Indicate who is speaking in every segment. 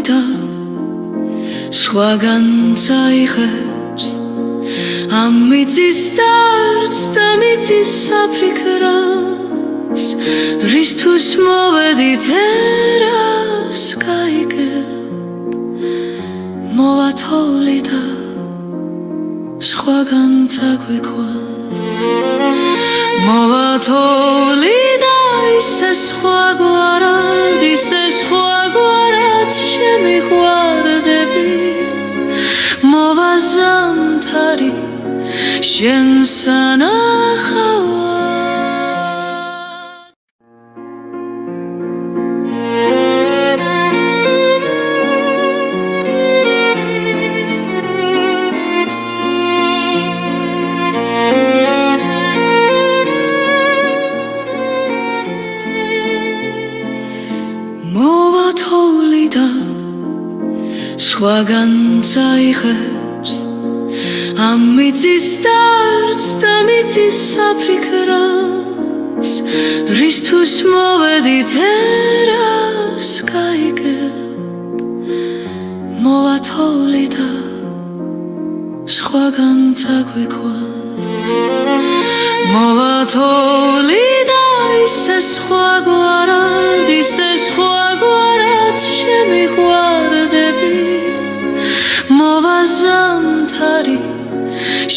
Speaker 1: და სხვაგან წაიღებს ამ მიწის დარდს და მიწის საფიქრას რისთვის მოვედით ერას გაიგებ მოვათოლი და სხვაგან წაგვიქვას მოვათოლი და ისე სხვაგვარად შემიყვარდები მოვაზამთარი შენ სანახავად მოვათოლი და სხვაგან წაიღებს ამ მიწის დარდს და მიწის საფიქრას რისთვის მოვედით ერას გაიგებ მოვათოლი და სხვაგან წაგვიქვას მოვათოლი და ისე სხვაგვარად შემიყვარდები მოვაზამთარი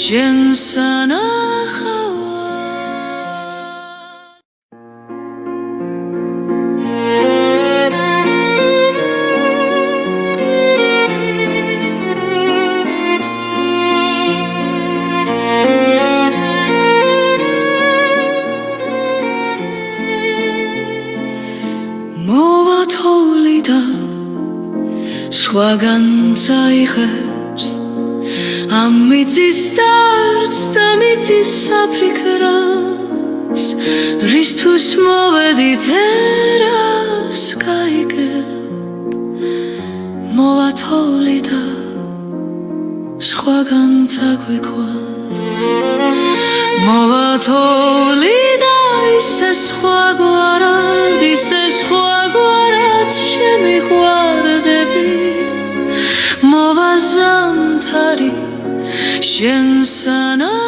Speaker 1: შენ სანახავად მოვათოლი და სხვაგან წაიღებს ამ მიწის დარდს და მიწის საფიქრას რისთვის მოვედით ერას გაიგებ მოვათოლი და სხვაგან წაგვიქვას მოვათოლი და ისე სხვაგვარად შემიყვარდები მოვაზამთარი შენ სანახავად